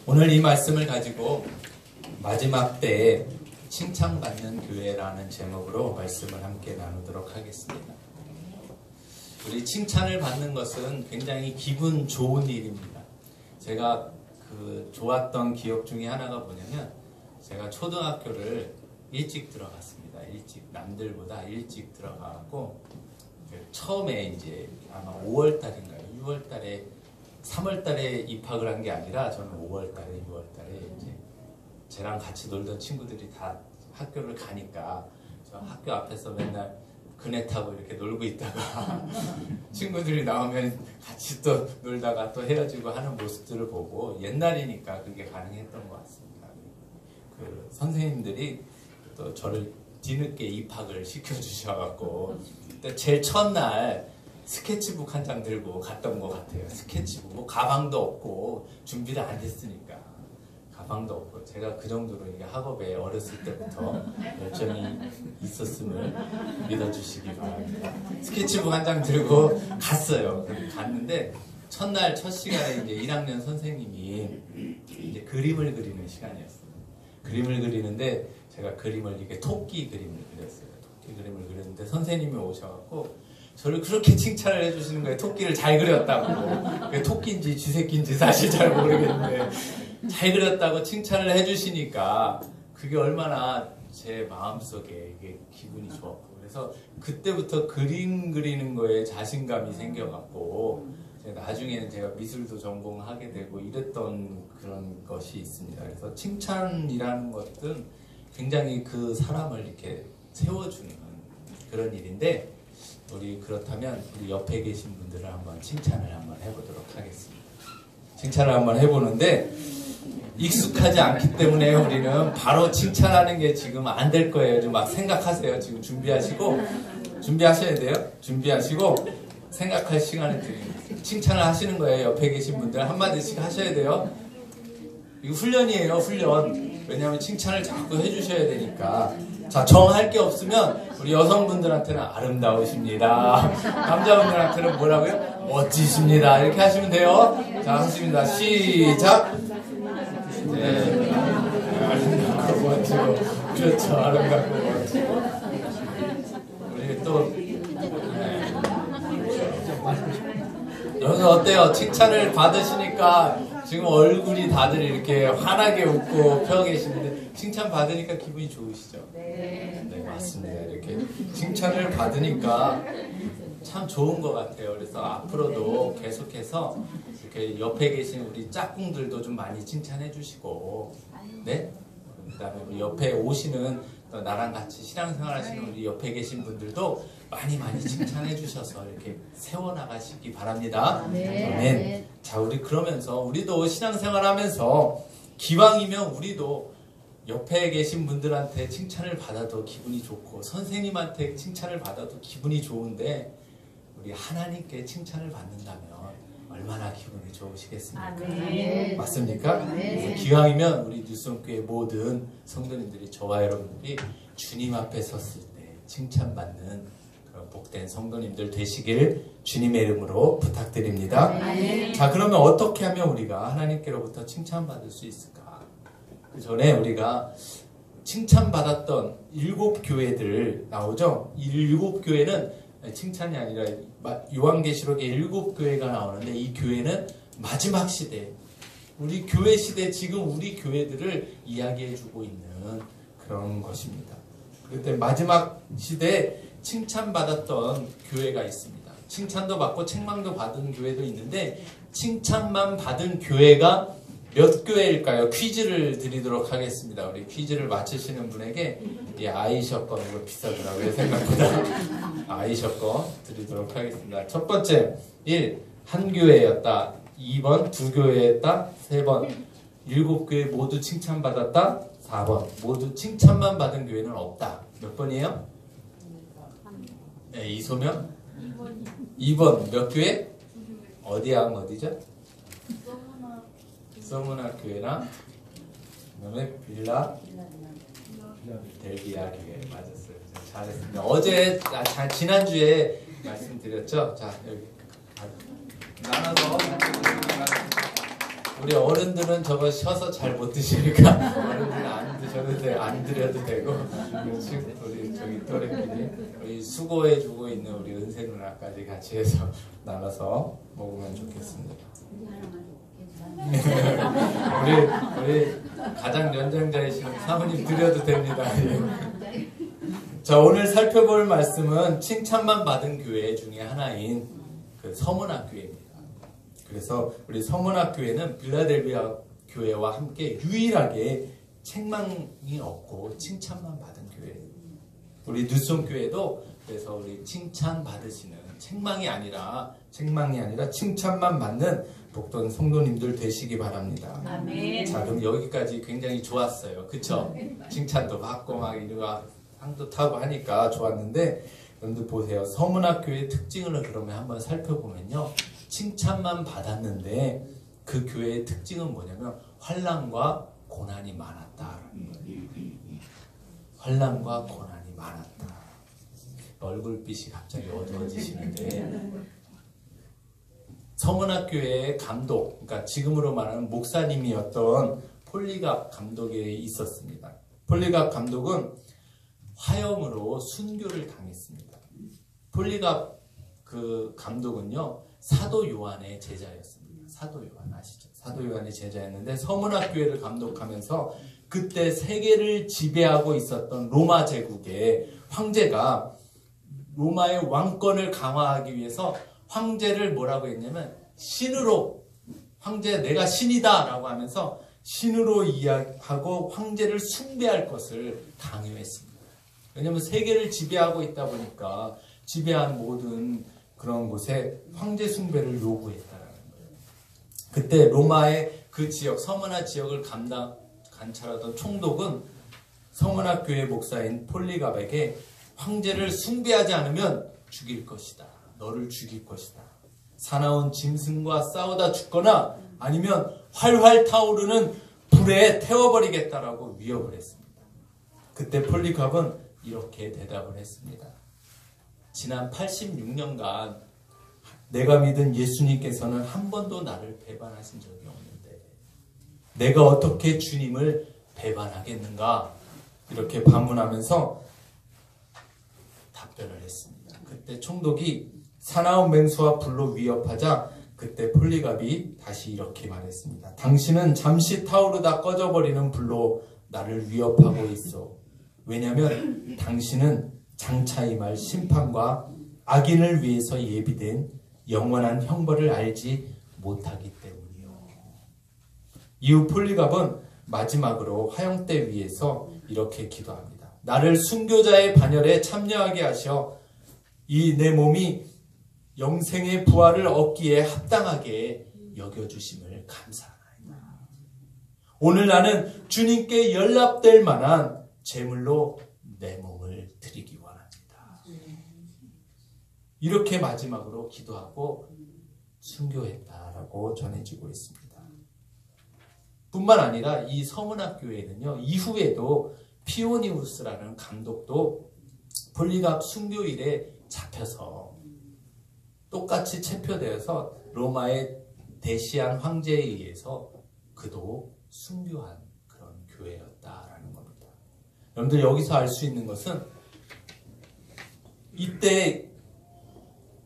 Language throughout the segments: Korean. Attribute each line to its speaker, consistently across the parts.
Speaker 1: 오늘 이 말씀을 가지고 마지막 때에 칭찬받는 교회라는 제목으로 말씀을 함께 나누도록 하겠습니다. 우리 칭찬을 받는 것은 굉장히 기분 좋은 일입니다. 제가 좋았던 기억 중에 하나가 뭐냐면, 제가 초등학교를 일찍 들어갔습니다. 남들보다 일찍 들어가고, 처음에 이제 아마 5월달인가요? 6월달에 3월달에 입학을 한 게 아니라 저는 5월달에 6월달에 이제 저랑 같이 놀던 친구들이 다 학교를 가니까 저 학교 앞에서 맨날 그네 타고 이렇게 놀고 있다가 친구들이 나오면 같이 또 놀다가 또 헤어지고 하는 모습들을 보고, 옛날이니까 그게 가능했던 것 같습니다. 선생님들이 또 저를 뒤늦게 입학을 시켜주셔갖고 제일 첫날 스케치북 한 장 들고 갔던 것 같아요. 스케치북, 뭐 가방도 없고 준비를 안 했으니까 가방도 없고, 제가 그 정도로 이게 학업에 어렸을 때부터 열정이 있었음을 믿어주시기 바랍니다. 스케치북 한 장 들고 갔어요. 갔는데 첫날 첫 시간에 이제 1학년 선생님이 이제 그림을 그리는 시간이었어요. 그림을 그리는데 제가 그림을 이게 토끼 그림을 그렸어요. 토끼 그림을 그렸는데 선생님이 오셔갖고 저를 그렇게 칭찬을 해주시는 거예요. 토끼를 잘 그렸다고. 그게 토끼인지 쥐새끼인지 사실 잘 모르겠는데 잘 그렸다고 칭찬을 해주시니까 그게 얼마나 제 마음속에 이게 기분이 좋았고, 그래서 그때부터 그림 그리는 거에 자신감이 생겨갖고 나중에는 제가 미술도 전공하게 되고 이랬던 그런 것이 있습니다. 그래서 칭찬이라는 것은 굉장히 그 사람을 이렇게 세워주는 그런 일인데, 그렇다면 우리 옆에 계신 분들을 한번 칭찬을 한번 해보도록 하겠습니다. 칭찬을 한번 해보는데 익숙하지 않기 때문에 우리는 바로 칭찬하는 게 지금 안 될 거예요. 좀 막 생각하세요. 지금 준비하셔야 돼요. 준비하시고 생각할 시간을 드립니다. 칭찬을 하시는 거예요. 옆에 계신 분들 한마디씩 하셔야 돼요. 이거 훈련이에요. 훈련. 왜냐하면 칭찬을 자꾸 해주셔야 되니까. 자, 정할 게 없으면 우리 여성분들한테는 아름다우십니다. 남자분들한테는 뭐라고요? 멋지십니다. 이렇게 하시면 돼요. 자, 하십니다. 시작. 네. 아름답고 멋지고. 그렇죠. 아름답고 멋지고. 우리 또 여러분 어때요? 칭찬을 받으시니까 지금 얼굴이 다들 이렇게 환하게 웃고 펴 계시는데, 칭찬 받으니까 기분이 좋으시죠? 네, 맞습니다. 이렇게 칭찬을 받으니까 참 좋은 것 같아요. 그래서 앞으로도 계속해서 이렇게 옆에 계신 우리 짝꿍들도 좀 많이 칭찬해 주시고, 네? 그 다음에 우리 옆에 오시는 또 나랑 같이 신앙생활 하시는 우리 옆에 계신 분들도 많이 칭찬해 주셔서 이렇게 세워나가시기 바랍니다. 아멘. 자, 우리 그러면서 우리도 신앙생활 하면서 기왕이면 우리도 옆에 계신 분들한테 칭찬을 받아도 기분이 좋고, 선생님한테 칭찬을 받아도 기분이 좋은데, 우리 하나님께 칭찬을 받는다면 얼마나 기분이 좋으시겠습니까? 맞습니까? 그래서 기왕이면 우리 뉴스홈교회 모든 성도님들이, 저와 여러분들이 주님 앞에 섰을 때 칭찬받는 그런 복된 성도님들 되시길 주님의 이름으로 부탁드립니다. 자, 그러면 어떻게 하면 우리가 하나님께로부터 칭찬받을 수 있을까? 그 전에 우리가 칭찬받았던 7교회들 나오죠? 이 7교회는 칭찬이 아니라 요한계시록에 7교회가 나오는데, 이 교회는 마지막 시대, 우리 교회 시대, 지금 우리 교회들을 이야기해주고 있는 그런 것입니다. 그때 마지막 시대에 칭찬받았던 교회가 있습니다. 칭찬도 받고 책망도 받은 교회도 있는데, 칭찬만 받은 교회가 몇 교회일까요? 퀴즈를 드리도록 하겠습니다. 우리 퀴즈를 맞히시는 분에게 이 아이셔건, 이거 비싸더라고요. 생각보다. 아이셔건 드리도록 하겠습니다. 첫 번째, 1. 한 교회였다. 2번, 두 교회였다. 3번, 7교회 모두 칭찬받았다. 4번, 모두 칭찬만 받은 교회는 없다. 몇 번이에요? 네, 이소명? 2번, 몇 교회? 어디야, 어디죠? 서문학 교회랑 그다음에 델비아 교회 맞았어요. 잘했습니다. 어제 지난주에 말씀드렸죠. 자, 여기 나눠서 우리 어른들은 저거 셔서 잘 못 드시니까 어른들은 안 드셔도 돼, 안 드려도 되고 우리 저기 또래끼리 우리 수고해주고 있는 우리 은세 누나까지 같이 해서 나눠서 먹으면 좋겠습니다. 우리 가장 연장자이신 사모님 드려도 됩니다. 자, 오늘 살펴볼 말씀은 칭찬만 받은 교회 중에 하나인 그 서문학교회입니다. 그래서 우리 서문학교회는 빌라델비아 교회와 함께 유일하게 책망이 없고 칭찬만 받은 교회예요. 우리 뉴송 교회도 그래서 우리 칭찬 받으시는 책망이 아니라 칭찬만 받는 복된 성도님들 되시기 바랍니다.
Speaker 2: 아멘.
Speaker 1: 자, 그럼 여기까지 굉장히 좋았어요. 그쵸? 칭찬도 받고 막 이러고 상도 타고 하니까 좋았는데, 여러분들 보세요. 서문학교의 특징을 그러면 한번 살펴보면요. 칭찬만 받았는데 그 교회의 특징은 뭐냐면 환난과 고난이 많았다라는 거예요. 환난과 고난이 많았다. 얼굴빛이 갑자기 어두워지시는데, 서문학교의 감독, 그러니까 지금으로 말하는 목사님이었던 폴리갑 감독이 있었습니다. 폴리갑 감독은 화염으로 순교를 당했습니다. 폴리갑 그 감독은요, 사도 요한의 제자였습니다. 사도 요한 아시죠? 사도 요한의 제자였는데 서문학교회를 감독하면서 그때 세계를 지배하고 있었던 로마 제국의 황제가 로마의 왕권을 강화하기 위해서 황제를 뭐라고 했냐면 신으로, 황제 내가 신이다 라고 하면서 신으로 이야기하고 황제를 숭배할 것을 강요했습니다. 왜냐하면 세계를 지배하고 있다 보니까 지배한 모든 그런 곳에 황제 숭배를 요구했다라는 거예요. 그때 로마의 그 지역, 서문화 지역을 관찰하던 총독은 서문화 교회 목사인 폴리갑에게 황제를 숭배하지 않으면 죽일 것이다. 너를 죽일 것이다. 사나운 짐승과 싸우다 죽거나 아니면 활활 타오르는 불에 태워버리겠다라고 위협을 했습니다. 그때 폴리갑은 이렇게 대답을 했습니다. 지난 86년간 내가 믿은 예수님께서는 한 번도 나를 배반하신 적이 없는데 내가 어떻게 주님을 배반하겠는가? 이렇게 반문하면서 답변을 했습니다. 그때 총독이 사나운 맹수와 불로 위협하자 그때 폴리갑이 다시 이렇게 말했습니다. 당신은 잠시 타오르다 꺼져버리는 불로 나를 위협하고 있어. 왜냐하면 당신은 장차 임할 심판과 악인을 위해서 예비된 영원한 형벌을 알지 못하기 때문이요. 이후 폴리갑은 마지막으로 화형대 위에서 이렇게 기도합니다. 나를 순교자의 반열에 참여하게 하셔 이 내 몸이 영생의 부활을 얻기에 합당하게 여겨주심을 감사하나이다. 오늘 나는 주님께 연락될 만한 제물로 내 몸을 드리기 원합니다. 이렇게 마지막으로 기도하고 순교했다라고 전해지고 있습니다. 뿐만 아니라 이 서문학교회는요, 이후에도 피오니우스라는 감독도 폴리갑 순교일에 잡혀서 똑같이 체포되어서 로마의 데시안 황제에 의해서 그도 순교한 그런 교회였다라는 겁니다. 여러분들 여기서 알 수 있는 것은 이때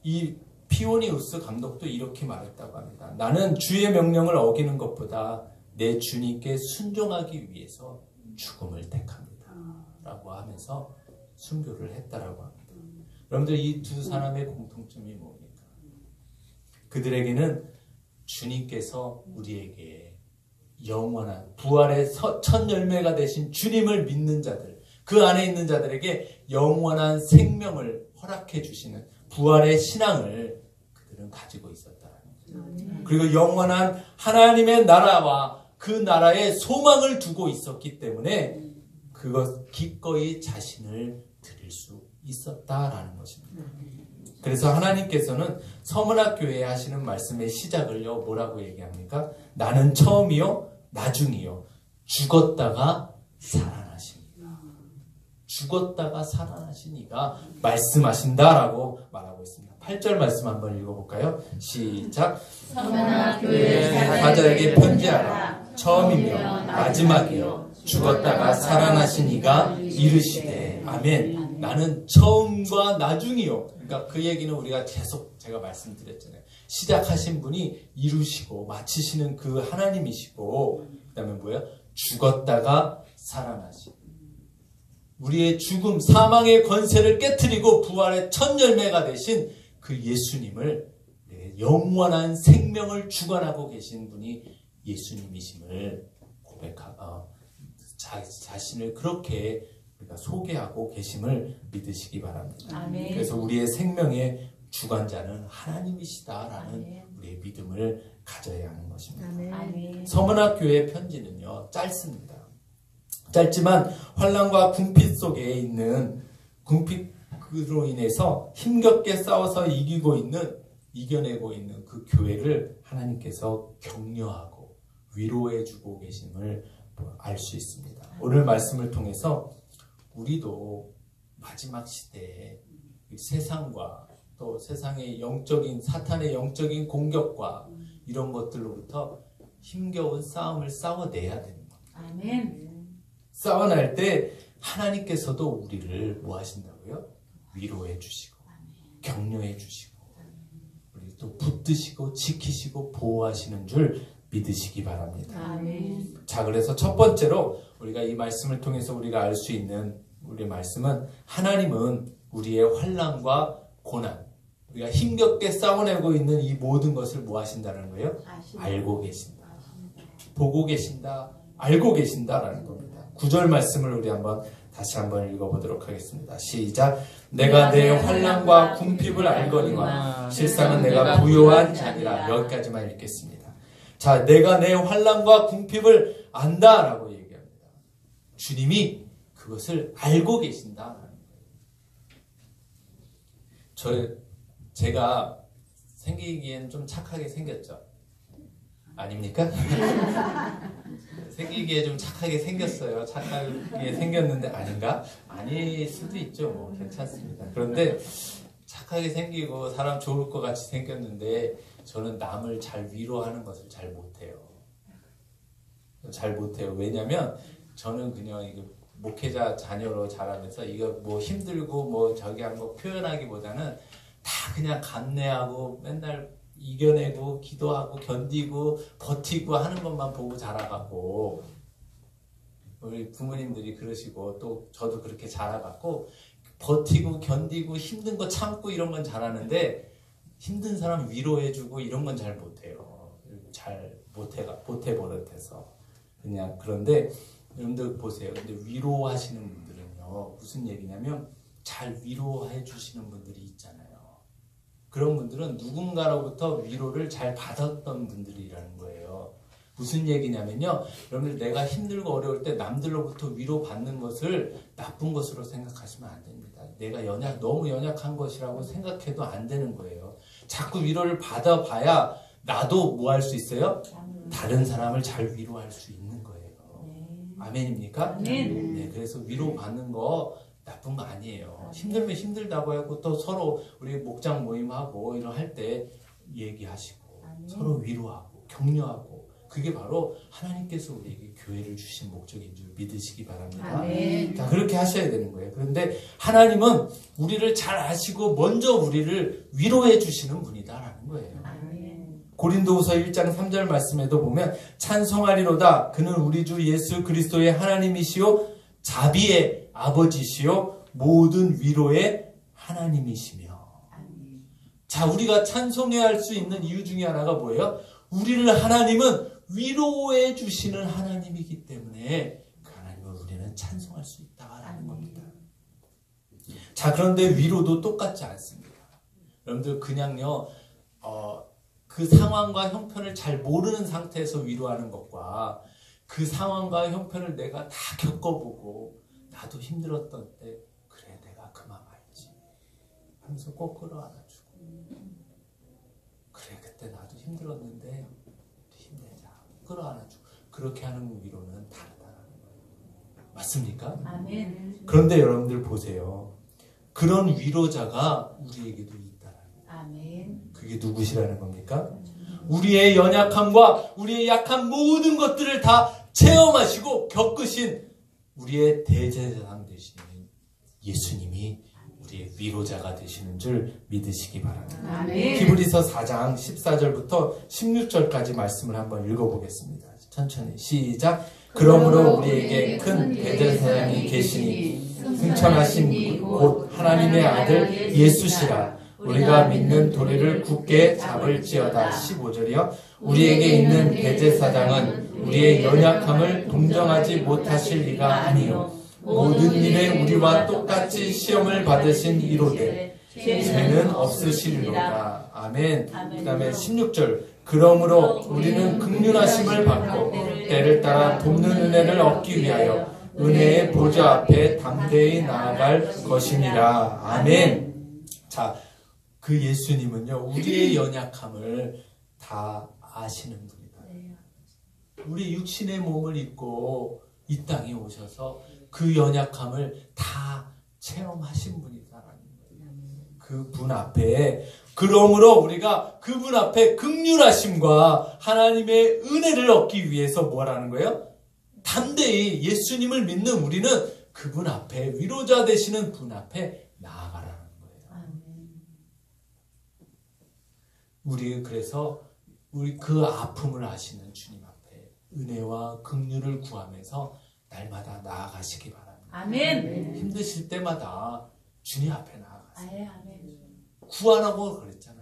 Speaker 1: 이 피오니우스 감독도 이렇게 말했다고 합니다. 나는 주의 명령을 어기는 것보다 내 주님께 순종하기 위해서 죽음을 택합니다. 라고 하면서 순교를 했다라고 합니다. 여러분들 이 두 사람의 공통점이 뭡니까? 그들에게는 주님께서 우리에게 영원한 부활의 첫 열매가 되신 주님을 믿는 자들, 그 안에 있는 자들에게 영원한 생명을 허락해 주시는 부활의 신앙을 그들은 가지고 있었다는 거죠. 그리고 영원한 하나님의 나라와 그 나라에 소망을 두고 있었기 때문에 그것 기꺼이 자신을 드릴 수 있었다라는 것입니다. 그래서 하나님께서는 서문학교회에 하시는 말씀의 시작을요, 뭐라고 얘기합니까? 나는 처음이요 나중이요 죽었다가 살아나십니다. 죽었다가 살아나신 이가 말씀하신다라고 말하고 있습니다. 8절 말씀 한번 읽어볼까요? 시작.
Speaker 2: 서머나 교회
Speaker 1: 사자에게 편지하라. 처음이며 마지막이요 죽었다가 살아나신 이가 이르시되 아멘. 나는 처음과 나중이요. 그러니까 그 얘기는 우리가 계속 제가 말씀드렸잖아요. 시작하신 분이 이루시고 마치시는 그 하나님이시고, 그 다음에 뭐예요? 죽었다가 살아나시고, 우리의 죽음, 사망의 권세를 깨트리고 부활의 첫 열매가 되신 그 예수님을, 영원한 생명을 주관하고 계신 분이 예수님이심을 자신을 그렇게 우리가 소개하고 계심을 믿으시기 바랍니다.
Speaker 2: 아멘.
Speaker 1: 그래서 우리의 생명의 주관자는 하나님이시다라는
Speaker 2: 아멘.
Speaker 1: 우리의 믿음을 가져야 하는 것입니다.
Speaker 2: 아멘.
Speaker 1: 서문학 교회 편지는요, 짧습니다. 짧지만 환난과 궁핍 속에 있는, 궁핍으로 인해서 힘겹게 싸워서 이겨내고 있는 그 교회를 하나님께서 격려하고 위로해주고 계심을 알 수 있습니다. 오늘 말씀을 통해서 우리도 마지막 시대에 세상과 또 세상의 사탄의 영적인 공격과 이런 것들로부터 힘겨운 싸움을 싸워내야 되는 겁니다.
Speaker 2: 아멘.
Speaker 1: 싸워낼 때 하나님께서도 우리를 뭐 하신다고요? 위로해 주시고 격려해 주시고 우리 또 붙드시고 지키시고 보호하시는 줄 믿으시기 바랍니다.
Speaker 2: 아멘.
Speaker 1: 자, 그래서 첫 번째로 우리가 이 말씀을 통해서 우리가 알 수 있는 우리의 말씀은, 하나님은 우리의 환난과 고난, 우리가 힘겹게 싸워내고 있는 이 모든 것을 뭐 하신다는 거예요? 알고 계신다. 보고 계신다. 알고 계신다라는 겁니다. 9절 말씀을 우리 다시 한번 읽어보도록 하겠습니다. 시작. 내가 내 환난과 궁핍을 알거니와 실상은 내가 부요한 자니라. 여기까지만 읽겠습니다. 자, 내가 내 환난과 궁핍을 안다라고 얘기합니다. 주님이 그것을 알고 계신다라는 거예요. 제가 생기기엔 좀 착하게 생겼죠? 아닙니까? 생기기에 좀 착하게 생겼어요. 착하게 생겼는데 아닌가? 아닐 수도 있죠. 뭐 괜찮습니다. 그런데 착하게 생기고 사람 좋을 것 같이 생겼는데 저는 남을 잘 위로하는 것을 잘 못해요. 왜냐면 저는 그냥 이거 목회자 자녀로 자라면서 이거 뭐 힘들고 뭐 저기 한 거 표현하기보다는 다 그냥 감내하고 맨날 이겨내고 기도하고 견디고 버티고 하는 것만 보고 자라갖고, 우리 부모님들이 그러시고 또 저도 그렇게 자라갖고 버티고 견디고 힘든 거 참고 이런 건 잘하는데 힘든 사람 위로해주고 이런 건 잘 못해요. 잘 못해 버릇해서 그냥. 그런데 여러분들 보세요. 근데 위로하시는 분들은요, 무슨 얘기냐면 잘 위로해 주시는 분들이 있잖아요. 그런 분들은 누군가로부터 위로를 잘 받았던 분들이라는 거예요. 무슨 얘기냐면요, 여러분들 내가 힘들고 어려울 때 남들로부터 위로받는 것을 나쁜 것으로 생각하시면 안 됩니다. 내가 너무 연약한 것이라고 생각해도 안 되는 거예요. 자꾸 위로를 받아봐야 나도 뭐 할 수 있어요? 다른 사람을 잘 위로할 수 있는 거예요. 아멘입니까? 네, 그래서 위로받는 거 나쁜 거 아니에요. 힘들면 힘들다고 하고 또 서로 우리 목장 모임하고 이런 할 때 얘기하시고 서로 위로하고 격려하고, 그게 바로 하나님께서 우리에게 교회를 주신 목적인 줄 믿으시기 바랍니다. 자, 그렇게 하셔야 되는 거예요. 그런데 하나님은 우리를 잘 아시고 먼저 우리를 위로해 주시는 분이다라는 거예요. 고린도후서 1장 3절 말씀에도 보면 찬송하리로다 그는 우리 주 예수 그리스도의 하나님이시요 자비의 아버지시요 모든 위로의 하나님이시며. 자, 우리가 찬송해야 할 수 있는 이유 중에 하나가 뭐예요? 우리를 하나님은 위로해 주시는 하나님이기 때문에 그 하나님을 우리는 찬송할 수 있다라는 겁니다. 자, 그런데 위로도 똑같지 않습니다. 여러분들 그냥요 그 상황과 형편을 잘 모르는 상태에서 위로하는 것과 그 상황과 형편을 내가 다 겪어보고 나도 힘들었던 때 그래 내가 그 마음 알지 하면서 꼭 끌어안아주고, 그래 그때 나도 힘들었는데 힘내자 끌어안아주고, 그렇게 하는 위로는 다르다는 거예요. 맞습니까?
Speaker 2: 아멘.
Speaker 1: 그런데 여러분들 보세요. 그런 위로자가 우리에게도 있다라는 거예요.
Speaker 2: 아멘.
Speaker 1: 그게 누구시라는 겁니까? 우리의 연약함과 우리의 약한 모든 것들을 다 체험하시고 겪으신 우리의 대제사장 되시는 예수님이 우리의 위로자가 되시는 줄 믿으시기 바랍니다.
Speaker 2: 아멘.
Speaker 1: 히브리서 4장 14절부터 16절까지 말씀을 한번 읽어보겠습니다. 천천히 시작. 그러므로 우리에게 큰 대제사장이 계시니 승천하신 곧 하나님의 아들 예수시라. 우리가 믿는 도리를 굳게 잡을지어다. 15절이요. 우리에게 있는 대제사장은 우리의 연약함을 동정하지 못하실 리가 아니요 모든 일에 우리와 똑같이 시험을 받으신 이로되 죄는 없으시리로다. 아멘. 그 다음에 16절. 그러므로 우리는 긍휼하심을 받고 때를 따라 돕는 은혜를 얻기 위하여 은혜의 보좌 앞에 담대히 나아갈 것이니라. 아멘. 자, 그 예수님은요, 우리의 연약함을 다 아시는 분이다. 우리 육신의 몸을 입고 이 땅에 오셔서 그 연약함을 다 체험하신 분이다라는 거예요. 그 분 앞에, 그러므로 우리가 그분 앞에 긍휼하심과 하나님의 은혜를 얻기 위해서 뭐라는 거예요? 담대히 예수님을 믿는 우리는 그분 앞에, 위로자 되시는 분 앞에 나아가라는 거예요. 우리 그래서 우리 그 아픔을 아시는 주님 앞에 은혜와 긍휼을 구하면서 날마다 나아가시기 바랍니다.
Speaker 2: 아멘.
Speaker 1: 힘드실 때마다 주님 앞에 나아가세요.
Speaker 2: 아멘.
Speaker 1: 구하라고 그랬잖아요.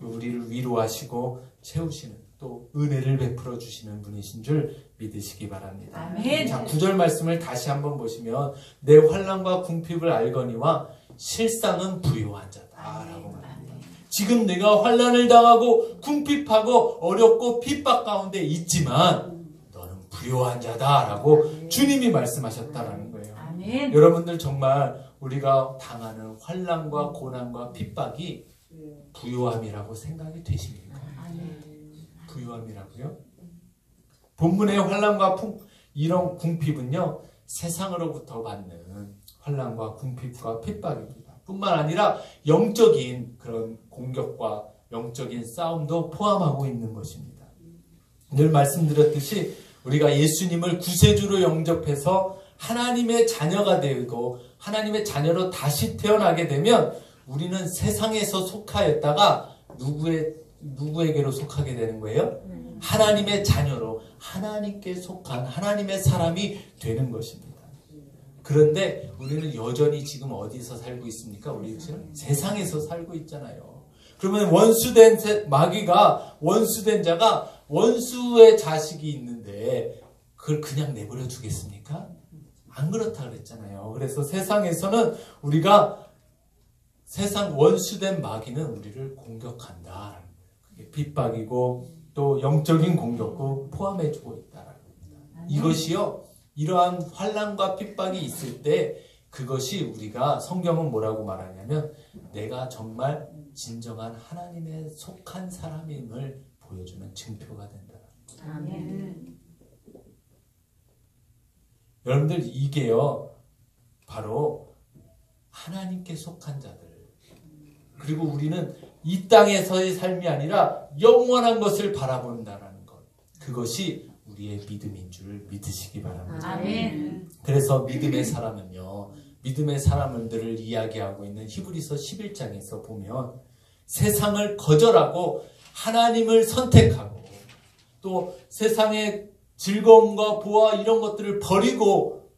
Speaker 1: 우리를 위로하시고 채우시는 또 은혜를 베풀어 주시는 분이신 줄 믿으시기 바랍니다.
Speaker 2: 아멘.
Speaker 1: 자, 9절 말씀을 다시 한번 보시면 내 환난과 궁핍을 알거니와 실상은 부요한 자다라고 말합니다. 지금 내가 환난을 당하고 궁핍하고 어렵고 핍박 가운데 있지만 너는 부요한 자다라고 주님이 말씀하셨다라는 거예요.
Speaker 2: 아멘.
Speaker 1: 여러분들 정말 우리가 당하는 환난과 고난과 핍박이 부요함이라고 생각이 되십니까? 부요함이라고요? 본문의 환난과 이런 궁핍은요, 세상으로부터 받는 환난과 궁핍과 핍박입니다. 뿐만 아니라 영적인 그런 공격과 영적인 싸움도 포함하고 있는 것입니다. 늘 말씀드렸듯이 우리가 예수님을 구세주로 영접해서 하나님의 자녀가 되고 하나님의 자녀로 다시 태어나게 되면 우리는 세상에서 속하였다가 누구에게로 속하게 되는 거예요? 하나님의 자녀로 하나님께 속한 하나님의 사람이 되는 것입니다. 그런데 우리는 여전히 지금 어디서 살고 있습니까? 우리 지금 세상에서 살고 있잖아요. 그러면 원수된 마귀가 원수된 자가 원수의 자식이 있는데 그걸 그냥 내버려 두겠습니까? 안 그렇다 그랬잖아요. 그래서 세상에서는 우리가 세상 원수된 마귀는 우리를 공격한다. 그게 핍박이고 또 영적인 공격도 포함해주고 있다라는 겁니다. 이것이요, 이러한 환난과 핍박이 있을 때 그것이 우리가 성경은 뭐라고 말하냐면 내가 정말 진정한 하나님에 속한 사람임을 보여주는 증표가 된다라는 겁니다.
Speaker 2: 아멘.
Speaker 1: 여러분들 이게요 바로 하나님께 속한 자들, 그리고 우리는 이 땅에서의 삶이 아니라 영원한 것을 바라본다라는 것, 그것이 우리의 믿음인 줄 믿으시기 바랍니다.
Speaker 2: 아멘.
Speaker 1: 그래서 믿음의 사람은요, 믿음의 사람들을 이야기하고 있는 히브리서 11장에서 보면 세상을 거절하고 하나님을 선택하고 또 세상의 즐거움과 보아 이런 것들을 버리고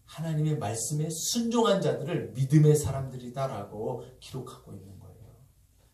Speaker 1: 하나님의 말씀에 순종한 자들을 믿음의 사람들이다라고 기록하고 있는 거예요.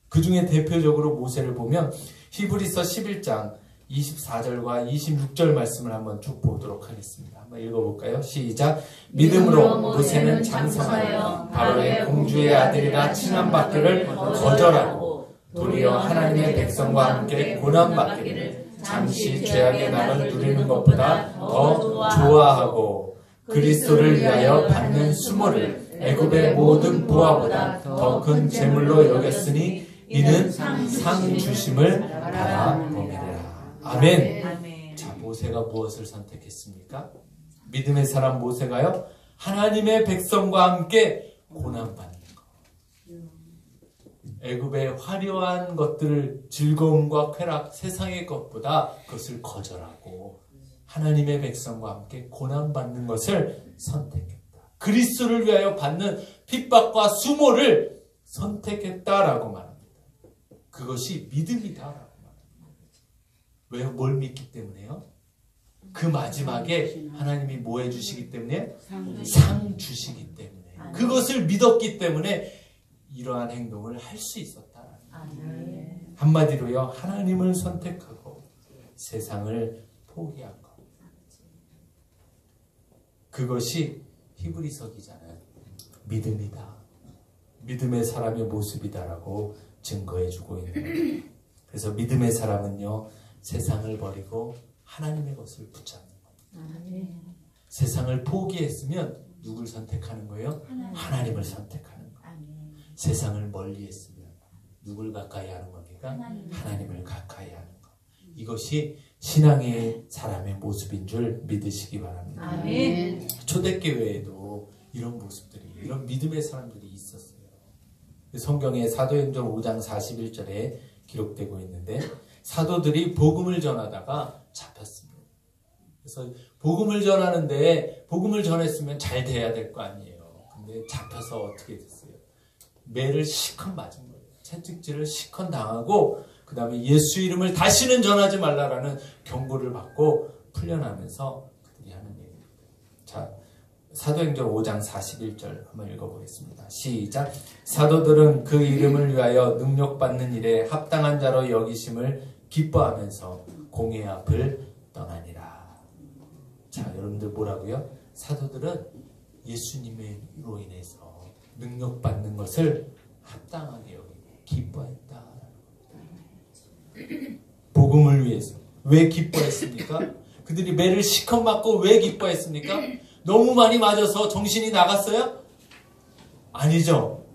Speaker 1: 그 중에 대표적으로 모세를 보면 히브리서 11장 24절과 26절 말씀을 한번 쭉 보도록 하겠습니다. 한번 읽어볼까요? 시작. 믿음으로 모세는 장성하여 바로의 공주의 아들이라 칭함받기를 거절하고 도리어 하나님의 백성과 함께 고난받기를 잠시 죄악의 날을 누리는 것보다 더 좋아하고 그리스도를 위하여 받는 수모를 애굽의 모든 보화보다 더 큰 재물로 여겼으니 이는 상 주심을 바라봄이라. 아멘. 자, 모세가 무엇을 선택했습니까? 믿음의 사람 모세가요, 하나님의 백성과 함께 고난받는 것. 애굽의 화려한 것들을 즐거움과 쾌락, 세상의 것보다 그것을 거절하고 하나님의 백성과 함께 고난받는 것을 선택했다. 그리스도를 위하여 받는 핍박과 수모를 선택했다라고 말합니다. 그것이 믿음이다라고 말합니다. 왜요? 뭘 믿기 때문에요? 그 마지막에 하나님이 뭐 해주시기 때문에? 상 주시기 때문에. 그것을 믿었기 때문에 이러한 행동을 할 수 있었다. 한마디로요, 하나님을 선택하고 세상을 포기한 것. 그것이 히브리서 기자는 믿음이다, 믿음의 사람의 모습이다라고 증거해주고 있는 거예요. 그래서 믿음의 사람은요, 세상을 버리고 하나님의 것을 붙잡는 겁니다. 세상을 포기했으면 누굴 선택하는 거예요? 하나님을 선택하는 거예요. 세상을 멀리했으면 누굴 가까이 하는 겁니까? 하나님을 가까이 하는 것. 이것이 신앙의 사람의 모습인 줄 믿으시기 바랍니다.
Speaker 2: 아멘.
Speaker 1: 초대교회에도 이런 모습들이, 이런 믿음의 사람들이 있었어요. 성경에 사도행전 5장 41절에 기록되고 있는데, 사도들이 복음을 전하다가 잡혔습니다. 그래서 복음을 전하는데, 복음을 전했으면 잘 돼야 될 거 아니에요. 근데 잡혀서 어떻게 됐어요? 매를 실컷 맞은 거예요. 채찍질을 실컷 당하고, 그 다음에 예수 이름을 다시는 전하지 말라라는 경고를 받고 풀려나면서 그들이 하는 얘기입니다. 자, 사도행전 5장 41절 한번 읽어보겠습니다. 시작. 사도들은 그 이름을 위하여 능력받는 일에 합당한 자로 여기심을 기뻐하면서 공회 앞을 떠나니라. 자, 여러분들 뭐라고요? 사도들은 예수님으로 인해서 능력받는 것을 합당하게 여기고 기뻐했다. 복음을 위해서. 왜 기뻐했습니까? 그들이 매를 실컷 맞고 왜 기뻐했습니까? 너무 많이 맞아서 정신이 나갔어요? 아니죠.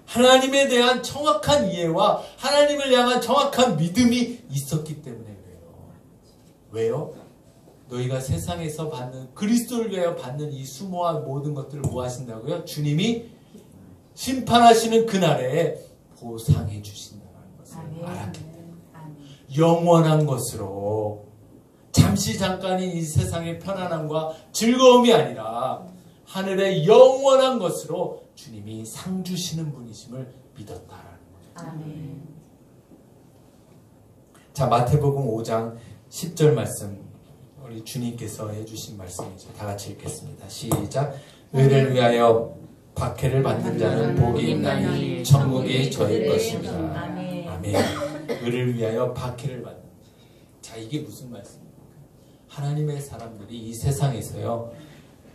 Speaker 1: 하나님에 대한 정확한 이해와 하나님을 향한 정확한 믿음이 있었기 때문에 그래요. 왜요? 너희가 세상에서 받는, 그리스도를 위하여 받는 이 수모와 모든 것들을 뭐 하신다고요? 주님이 심판하시는 그날에 보상해 주신다는 것을 알았기 때문에. 영원한 것으로, 잠시 잠깐인 이 세상의 편안함과 즐거움이 아니라 하늘의 영원한 것으로 주님이 상 주시는 분이심을 믿었다라는 거죠.
Speaker 2: 아멘.
Speaker 1: 자, 마태복음 5장 10절 말씀, 우리 주님께서 해주신 말씀이죠. 다 같이 읽겠습니다. 시작. 의를 위하여 박해를 받는 자는 복이 있나니 천국이 저희 것입니다. 아멘. 의를 위하여 박해를 받는. 자, 이게 무슨 말씀입니까? 하나님의 사람들이 이 세상에서요,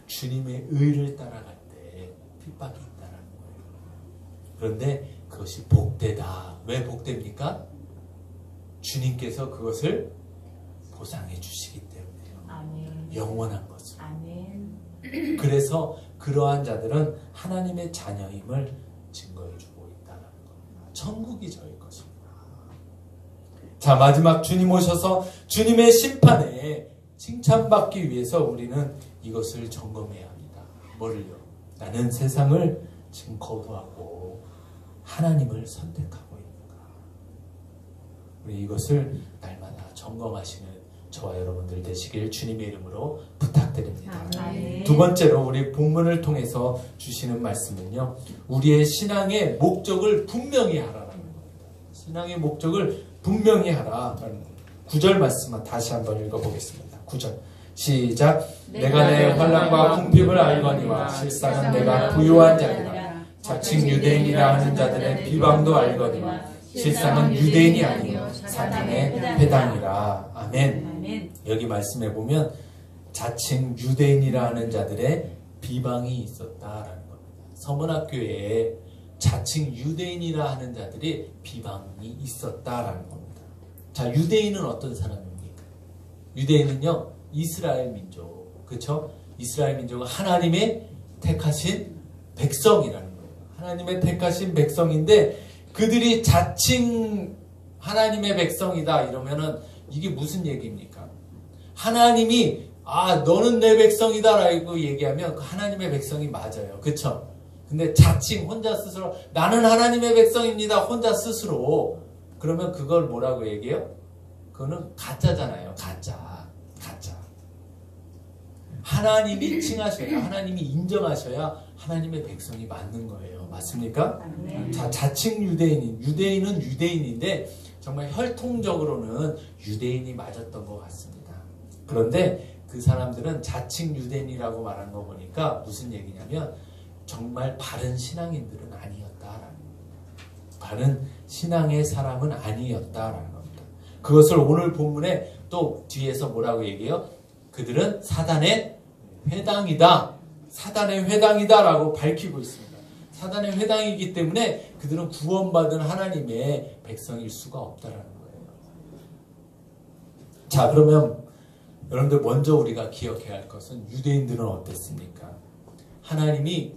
Speaker 1: 주님의 의를 따라갈 때 핍박이 있다는 거예요. 그런데 그것이 복되다. 왜 복됩니까? 주님께서 그것을 보상해 주시기 때문에요.
Speaker 2: 아멘.
Speaker 1: 영원한 것을.
Speaker 2: 아멘.
Speaker 1: 그래서 그러한 자들은 하나님의 자녀임을 증거해 주고 있다는 겁니다. 천국이 저희 것입니다. 자, 마지막 주님 오셔서 주님의 심판에 칭찬받기 위해서 우리는 이것을 점검해야 합니다. 뭐를요? 나는 세상을 지금 거부하고 하나님을 선택하고 있는가? 우리 이것을 날마다 점검하시는 저와 여러분들 되시길 주님의 이름으로 부탁드립니다.
Speaker 2: 아멘.
Speaker 1: 두 번째로 우리 본문을 통해서 주시는 말씀은요, 우리의 신앙의 목적을 분명히 하라는 겁니다. 신앙의 목적을 분명히 하라라는 9절 말씀만 다시 한번 읽어보겠습니다. 9절 시작. 내가 내 환난과 궁핍을 알거니와 실상은 내가 부유한 자니라. 자칭 유대인이라 하는 자들의 비방도 알거니와 실상은 유대인이 아니요 사탄의 회당이라. 아멘. 여기 말씀해 보면 자칭 유대인이라 하는 자들의 비방이 있었다라는 겁니다. 서문학교에 자칭 유대인이라 하는 자들이 비방이 있었다라는 겁니다. 자, 유대인은 어떤 사람입니까? 유대인은요, 이스라엘 민족, 그렇죠? 이스라엘 민족은 하나님의 택하신 백성이라는 거예요. 하나님의 택하신 백성인데 그들이 자칭 하나님의 백성이다 이러면은 이게 무슨 얘기입니까? 하나님이 아, 너는 내 백성이다라고 얘기하면 그 하나님의 백성이 맞아요. 그쵸? 근데 자칭 혼자 스스로 나는 하나님의 백성입니다. 혼자 스스로. 그러면 그걸 뭐라고 얘기해요? 그거는 가짜잖아요. 가짜. 하나님이 칭하셔야, 하나님이 인정하셔야 하나님의 백성이 맞는 거예요. 맞습니까? 자, 자칭 유대인은 유대인인데 정말 혈통적으로는 유대인이 맞았던 것 같습니다. 그런데 그 사람들은 자칭 유대인이라고 말한 거 보니까 무슨 얘기냐면 정말 바른 신앙인들은 아니었다라는 거예요. 바른 신앙의 사람은 아니었다라는 겁니다. 그것을 오늘 본문에 또 뒤에서 뭐라고 얘기해요? 그들은 사단의 회당이다. 사단의 회당이다라고 밝히고 있습니다. 사단의 회당이기 때문에 그들은 구원받은 하나님의 백성일 수가 없다라는 거예요. 자, 그러면 여러분들 먼저 우리가 기억해야 할 것은 유대인들은 어땠습니까? 하나님이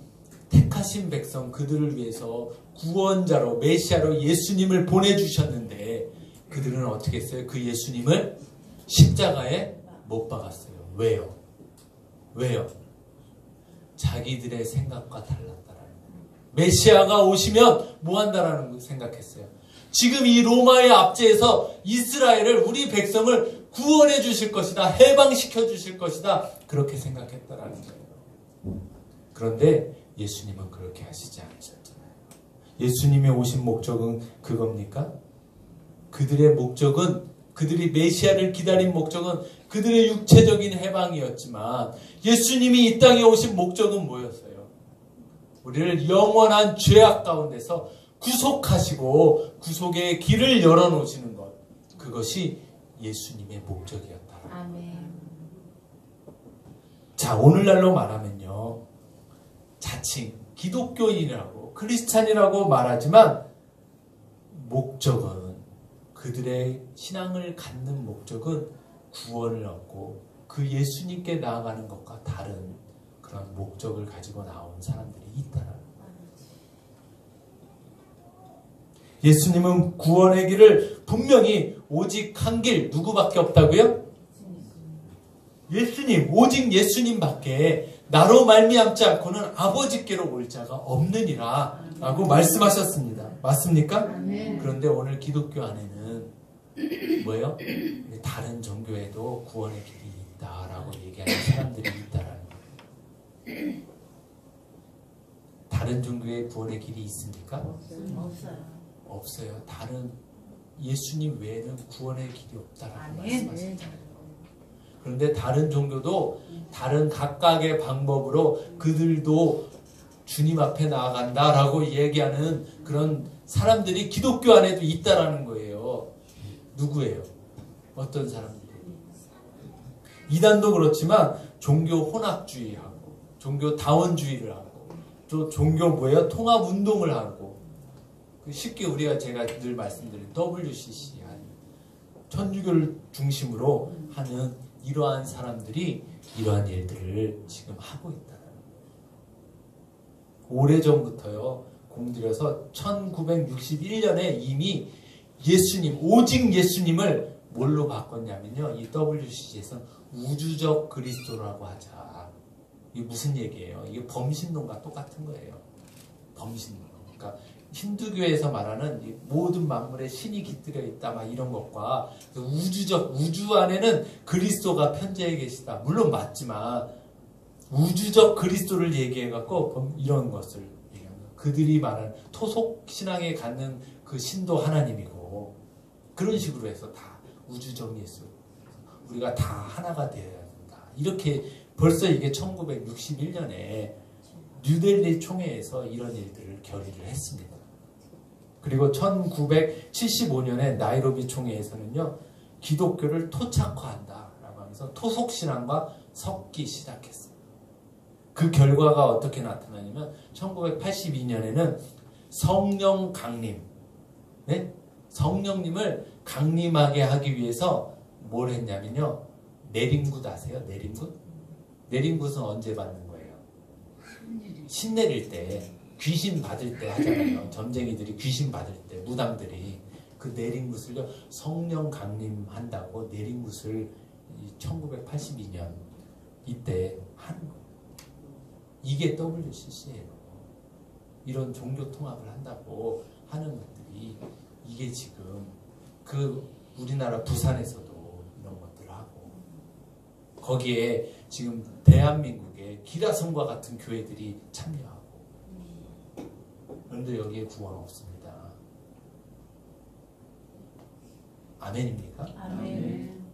Speaker 1: 택하신 백성 그들을 위해서 구원자로 메시아로 예수님을 보내주셨는데 그들은 어떻게 했어요? 그 예수님을 십자가에 못 박았어요. 왜요? 자기들의 생각과 달랐다라는 거예요. 메시아가 오시면 뭐 한다라는 생각했어요. 지금 이 로마의 압제에서 이스라엘을 우리 백성을 구원해 주실 것이다. 해방시켜 주실 것이다. 그렇게 생각했다라는 거예요. 그런데 예수님은 그렇게 하시지 않으셨잖아요. 예수님이 오신 목적은 그겁니까? 그들의 목적은 그들이 메시아를 기다린 목적은 그들의 육체적인 해방이었지만 예수님이 이 땅에 오신 목적은 뭐였어요? 우리를 영원한 죄악 가운데서 구속하시고 구속의 길을 열어놓으시는 것. 그것이 예수님의 목적이었다.
Speaker 2: 아멘.
Speaker 1: 자, 오늘날로 말하면요. 자칭 기독교인이라고 크리스찬이라고 말하지만 목적은 그들의 신앙을 갖는 목적은 구원을 얻고 그 예수님께 나아가는 것과 다른 그런 목적을 가지고 나온 사람들이 있다는 거예요. 예수님은 구원의 길을 분명히 오직 한 길 누구밖에 없다고요? 예수님, 오직 예수님밖에 나로 말미암지 않고는 아버지께로 올 자가 없느니라 라고 말씀하셨습니다. 맞습니까? 그런데 오늘 기독교 안에는 뭐예요? 다른 종교에도 구원의 길이 있다라고 얘기하는 사람들이 있다라는 거예요. 다른 종교에 구원의 길이 있습니까? 없어요. 다른 예수님 외에는 구원의 길이 없다라고 말씀하십니다. 그런데 다른 종교도 다른 각각의 방법으로 그들도 주님 앞에 나아간다라고 얘기하는 그런 사람들이 기독교 안에도 있다라는 거예요. 누구예요? 어떤 사람들이? 이단도 그렇지만 종교 혼합주의하고 종교 다원주의를 하고 또 종교 뭐예요? 통합운동을 하고 쉽게 제가 늘 말씀드린 WCC 천주교를 중심으로 하는 이러한 사람들이 이러한 일들을 지금 하고 있다는 거예요. 오래전부터요. 공들여서 1961년에 이미 예수님, 오직 예수님을 뭘로 바꿨냐면요. 이 WCC에서는 우주적 그리스도라고 하자. 이게 무슨 얘기예요? 이게 범신론과 똑같은 거예요. 범신론. 그러니까 힌두교에서 말하는 이 모든 만물에 신이 깃들여 있다 막 이런 것과 우주 안에는 그리스도가 편재해 계시다. 물론 맞지만 우주적 그리스도를 얘기해갖고 이런 것을 얘기합니다. 그들이 말하는 토속 신앙에 갖는 그 신도 하나님이고 그런 식으로 해서 다 우주적 예수 우리가 다 하나가 되어야 된다. 이렇게 벌써 이게 1961년에 뉴델리 총회에서 이런 일들을 결의를 했습니다. 그리고 1975년에 나이로비 총회에서는요. 기독교를 토착화한다라고 하면서 토속신앙과 섞기 시작했습니다. 그 결과가 어떻게 나타나냐면 1982년에는 성령 강림, 네? 성령님을 강림하게 하기 위해서 뭘 했냐면요. 내림굿 아세요? 내림굿? 내림굿은 언제 받는 거예요? 신 내릴 때, 귀신 받을 때 하잖아요. 점쟁이들이 귀신 받을 때, 무당들이 그 내림굿을요. 성령 강림한다고 내림굿을 1982년 이때 하는 거예요. 이게 WCC예요. 이런 종교 통합을 한다고 하는 것들이 이게 지금 그 우리나라 부산에서도 이런 것들을 하고 거기에 지금 대한민국의 기라성과 같은 교회들이 참여하고 그런데 여기에 구원 없습니다. 아멘입니까?
Speaker 2: 아멘.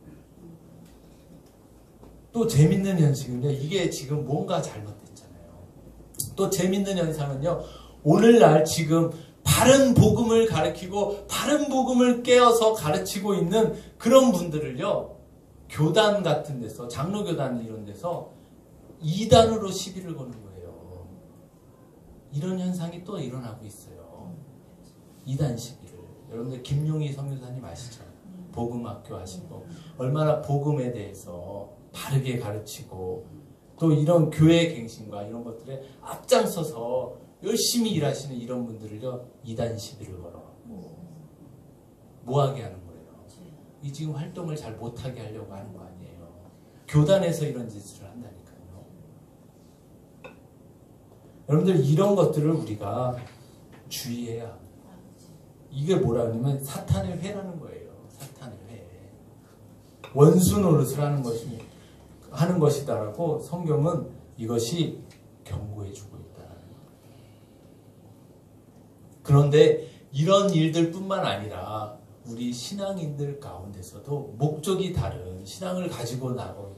Speaker 1: 또 재밌는 현상인데 이게 지금 뭔가 잘못됐잖아요. 또 재밌는 현상은요. 오늘날 지금 바른 복음을 가르치고 바른 복음을 깨어서 가르치고 있는 그런 분들을요. 교단 같은 데서 장로교단 이런 데서 이단으로 시비를 거는 거예요. 이런 현상이 또 일어나고 있어요. 이단 시비를. 여러분들 김용희 선교사님 아시죠? 복음학교 하시고 얼마나 복음에 대해서 바르게 가르치고 또 이런 교회 갱신과 이런 것들에 앞장서서 열심히 일하시는 이런 분들을요 이단 시비를 걸어갖고 뭐하게 하는 거예요. 이 지금 활동을 잘 못하게 하려고 하는 거 아니에요. 교단에서 이런 짓을 한다니까요. 여러분들 이런 것들을 우리가 주의해야 합니다. 이게 뭐라 하냐면 사탄의 회라는 거예요. 사탄의 회. 원수 노릇을 하는 것이다라고 성경은 이것이 경고해주고 있다는 거예요. 그런데 이런 일들뿐만 아니라 우리 신앙인들 가운데서도 목적이 다른 신앙을 가지고 나고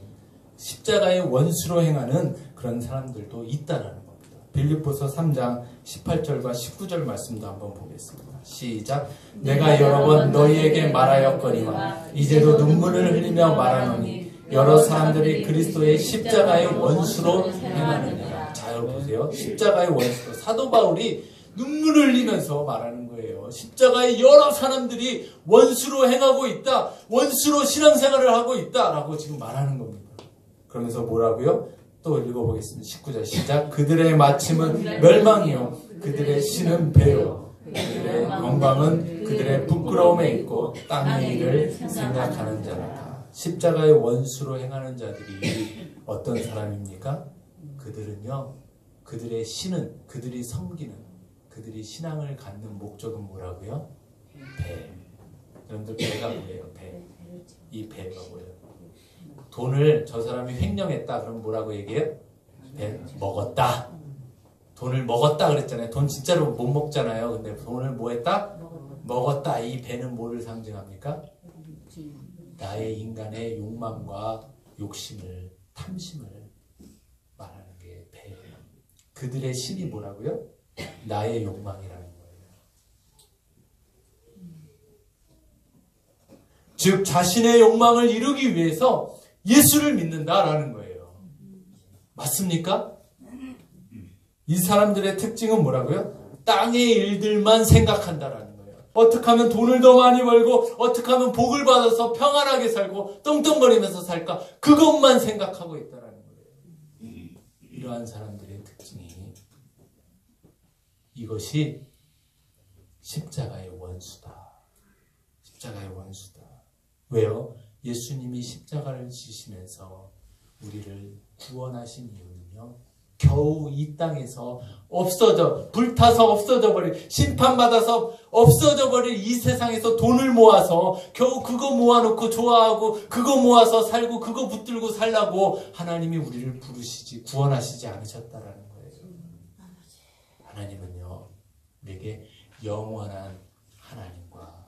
Speaker 1: 십자가의 원수로 행하는 그런 사람들도 있다라는 겁니다. 빌립보서 3장 18절과 19절 말씀도 한번 보겠습니다. 시작. 내가 여러 번 너희에게 말하였거니와 이제도 눈물을 흘리며 말하노니 여러 사람들이 그리스도의 십자가의 원수로 행하느니라. 자, 여러분 보세요. 십자가의 원수로 사도 바울이 눈물을 흘리면서 말하는 거예요. 십자가의 여러 사람들이 원수로 행하고 있다. 원수로 신앙생활을 하고 있다라고 지금 말하는 겁니다. 그러면서 뭐라고요? 또 읽어보겠습니다. 19절 시작. 그들의 마침은 멸망이요 그들의 신은 배요 그들의 영광은 그들의 부끄러움에 있고 땅의 일을 생각하는 자라. 십자가의 원수로 행하는 자들이 어떤 사람입니까? 그들은요 그들의 신은 그들이 섬기는 그들이 신앙을 갖는 목적은 뭐라고요? 배. 여러분들 배가 뭐예요? 배. 이 배가 뭐예요? 돈을 저 사람이 횡령했다 그럼 뭐라고 얘기해요? 배 먹었다. 돈을 먹었다 그랬잖아요. 돈 진짜로 못 먹잖아요. 근데 돈을 뭐 했다? 먹었다. 이 배는 뭐를 상징합니까? 나의 인간의 욕망과 욕심을 탐심을 말하는 게 배예요. 그들의 신이 뭐라고요? 나의 욕망이라는 거예요. 즉 자신의 욕망을 이루기 위해서 예수를 믿는다라는 거예요. 맞습니까? 이 사람들의 특징은 뭐라고요? 땅의 일들만 생각한다라는 거예요. 어떻게 하면 돈을 더 많이 벌고 어떻게 하면 복을 받아서 평안하게 살고 떵떵거리면서 살까? 그것만 생각하고 있다라는 거예요. 이러한 사람들의 특징이 이것이 십자가의 원수다. 십자가의 원수다. 왜요? 예수님이 십자가를 지시면서 우리를 구원하신 이유는요. 겨우 이 땅에서 불타서 없어져 버릴, 심판받아서 없어져 버릴 이 세상에서 돈을 모아서 겨우 그거 모아놓고 좋아하고 그거 모아서 살고 그거 붙들고 살라고 하나님이 우리를 부르시지 구원하시지 않으셨다라는 거예요. 하나님은요 우리에게 영원한 하나님과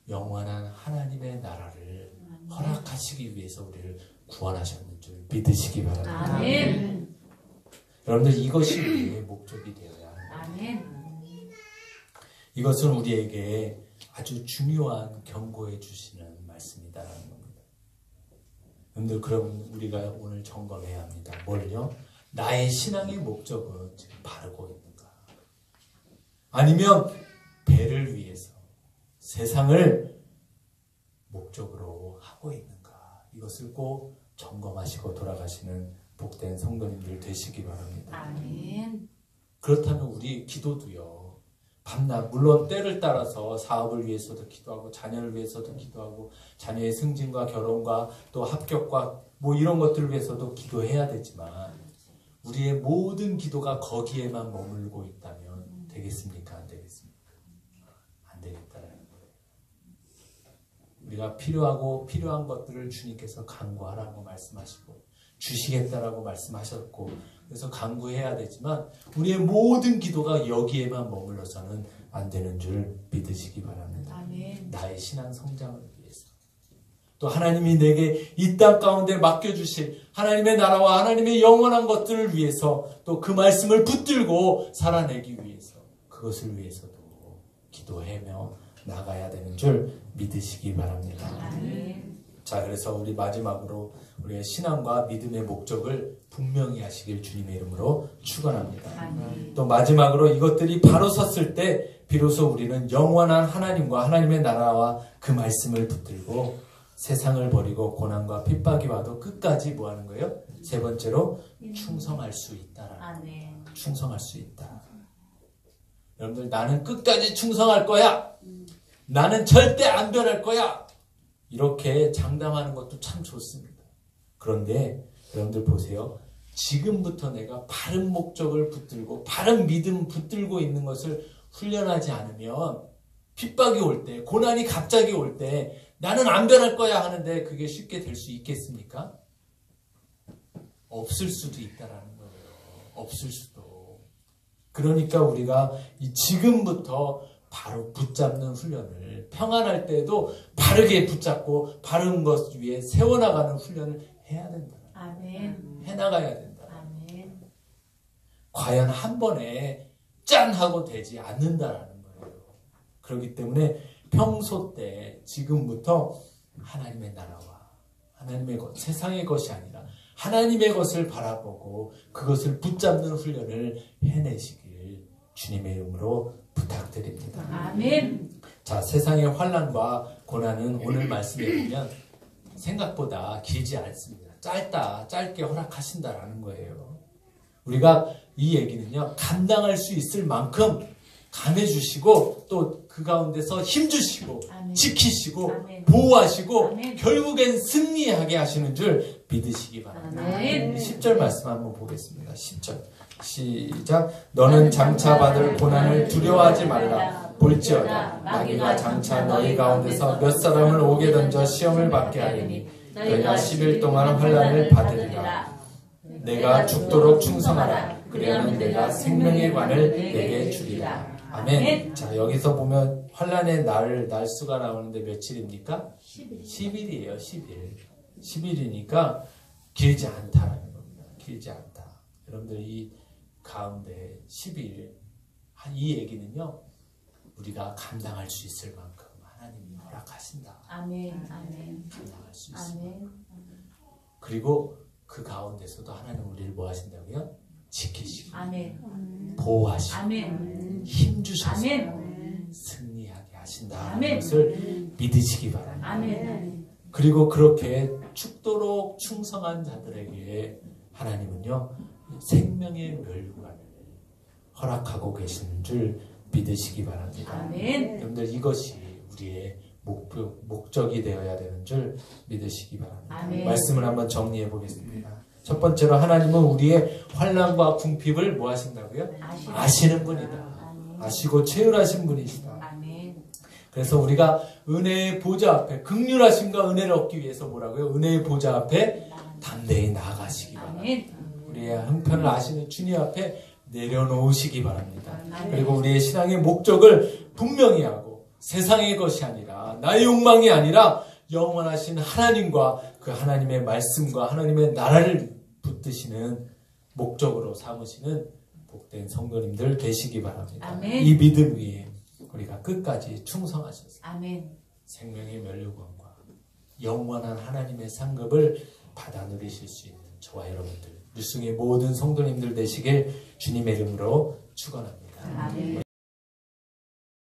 Speaker 1: 영원한 하나님의 나라를 허락하시기 위해서 우리를 구원하셨는 줄 믿으시기 바랍니다.
Speaker 2: 아멘.
Speaker 1: 여러분들 이것이 우리의 목적이 되어야 합니다.
Speaker 2: 아멘.
Speaker 1: 이것은 우리에게 아주 중요한 경고해 주시는 말씀이다라는 겁니다. 여러분들 그럼 우리가 오늘 점검해야 합니다. 뭘요? 나의 신앙의 목적은 지금 바르고 있는가? 아니면 배를 위해서 세상을 목적으로 하고 있는가? 이것을 꼭 점검하시고 돌아가시는 복된 성도님들 되시기 바랍니다.
Speaker 2: 아멘.
Speaker 1: 그렇다면 우리 기도도요. 밤낮 물론 때를 따라서 사업을 위해서도 기도하고 자녀를 위해서도 기도하고 자녀의 승진과 결혼과 또 합격과 뭐 이런 것들을 위해서도 기도해야 되지만 우리의 모든 기도가 거기에만 머물고 있다면 되겠습니까? 안 되겠습니까? 안 되겠다라는 거예요. 우리가 필요한 것들을 주님께서 간구하라고 말씀하시고 주시겠다라고 말씀하셨고 그래서 간구해야 되지만 우리의 모든 기도가 여기에만 머물러서는 안 되는 줄 믿으시기 바랍니다.
Speaker 2: 아멘.
Speaker 1: 나의 신앙 성장을 위해서 또 하나님이 내게 이 땅 가운데 맡겨주실 하나님의 나라와 하나님의 영원한 것들을 위해서 또 그 말씀을 붙들고 살아내기 위해서 그것을 위해서도 기도하며 나가야 되는 줄 믿으시기 바랍니다.
Speaker 2: 아멘.
Speaker 1: 자, 그래서 우리 마지막으로 우리의 신앙과 믿음의 목적을 분명히 하시길 주님의 이름으로 축원합니다.
Speaker 2: 아멘.
Speaker 1: 또 마지막으로 이것들이 바로 섰을 때 비로소 우리는 영원한 하나님과 하나님의 나라와 그 말씀을 붙들고 세상을 버리고 고난과 핍박이 와도 끝까지 뭐 하는 거예요? 세 번째로 충성할 수 있다라는
Speaker 2: 아멘.
Speaker 1: 충성할 수 있다. 여러분들 나는 끝까지 충성할 거야. 나는 절대 안 변할 거야. 이렇게 장담하는 것도 참 좋습니다. 그런데 여러분들 보세요. 지금부터 내가 바른 목적을 붙들고 바른 믿음 붙들고 있는 것을 훈련하지 않으면 핍박이 올 때, 고난이 갑자기 올 때 나는 안 변할 거야 하는데 그게 쉽게 될 수 있겠습니까? 없을 수도 있다라는 거예요. 없을 수도. 그러니까 우리가 지금부터 바로 붙잡는 훈련을 평안할 때도 바르게 붙잡고 바른 것 위에 세워나가는 훈련을 해야 된다.
Speaker 2: 아멘.
Speaker 1: 해나가야 된다.
Speaker 2: 아멘.
Speaker 1: 과연 한 번에 짠 하고 되지 않는다라는 거예요. 그렇기 때문에 평소 때 지금부터 하나님의 나라와 하나님의 것, 세상의 것이 아니라 하나님의 것을 바라보고 그것을 붙잡는 훈련을 해내시길 주님의 이름으로 부탁드립니다.
Speaker 2: 아멘.
Speaker 1: 자, 세상의 환난과 고난은 오늘 말씀에 보면 생각보다 길지 않습니다. 짧게 허락하신다라는 거예요. 우리가 이 얘기는요, 감당할 수 있을 만큼 감해주시고 또 그 가운데서 힘주시고
Speaker 2: 아멘.
Speaker 1: 지키시고
Speaker 2: 아멘.
Speaker 1: 보호하시고
Speaker 2: 아멘.
Speaker 1: 결국엔 승리하게 하시는 줄 믿으시기 바랍니다.
Speaker 2: 아멘.
Speaker 1: 10절 말씀 한번 보겠습니다. 10절 시작. 너는 장차 받을 고난을 두려워하지 말라. 볼지어다 마귀가 장차 너희 가운데서 몇 사람을 오게 던져 시험을 받게 하리니 너희가 10일 동안 환난을 받으리라. 내가 죽도록 충성하라. 그리하면 내가 생명의 관을 내게 주리라. 아멘. 자, 여기서 보면 환난의 날수가 나오는데 며칠입니까? 10일이에요. 10일. 10일이니까 길지 않다라는 겁니다. 길지 않다. 여러분들 이 가운데 10일 이 얘기는요, 우리가 감당할 수 있을 만큼 하나님이 허락하신다.
Speaker 2: 아멘. 아멘.
Speaker 1: 감당할 수 있습니다.
Speaker 2: 아멘.
Speaker 1: 그리고 그 가운데서도 하나님 우리를 뭐 하신다고요? 지키시고
Speaker 2: 아멘.
Speaker 1: 보호하시고
Speaker 2: 아멘.
Speaker 1: 힘주셔서
Speaker 2: 아멘.
Speaker 1: 승리하게 하신다는
Speaker 2: 아멘.
Speaker 1: 것을 믿으시기 바랍니다.
Speaker 2: 아멘.
Speaker 1: 그리고 그렇게 죽도록 충성한 자들에게 하나님은요, 생명의 멸관을 허락하고 계시는 줄 믿으시기 바랍니다.
Speaker 2: 아멘.
Speaker 1: 여러분들 이것이 우리의 목적이 되어야 되는 줄 믿으시기 바랍니다.
Speaker 2: 아멘.
Speaker 1: 말씀을 한번 정리해 보겠습니다. 첫 번째로 하나님은 우리의 환난과 궁핍을 뭐 하신다고요? 아시는 분이다. 아시고 체휼하신 분이시다.
Speaker 2: 아멘.
Speaker 1: 그래서 우리가 은혜의 보좌 앞에 긍휼하심과 은혜를 얻기 위해서 뭐라고요? 은혜의 보좌 앞에 담대히 나아가시기 바랍니다.
Speaker 2: 아멘.
Speaker 1: 우리의 형편을 아시는 주님 앞에 내려놓으시기 바랍니다.
Speaker 2: 아멘.
Speaker 1: 그리고 우리의 신앙의 목적을 분명히 하고 세상의 것이 아니라 나의 욕망이 아니라 영원하신 하나님과 그 하나님의 말씀과 하나님의 나라를 붙드시는 목적으로 삼으시는 복된 성도님들 되시기 바랍니다.
Speaker 2: 아멘.
Speaker 1: 이 믿음 위에 우리가 끝까지 충성하셔서
Speaker 2: 아멘.
Speaker 1: 생명의 면류관과 영원한 하나님의 상급을 받아 누리실 수 있는 저와 여러분들, 뉴스의 모든 성도님들 되시길 주님의 이름으로 축원합니다.
Speaker 2: 아멘.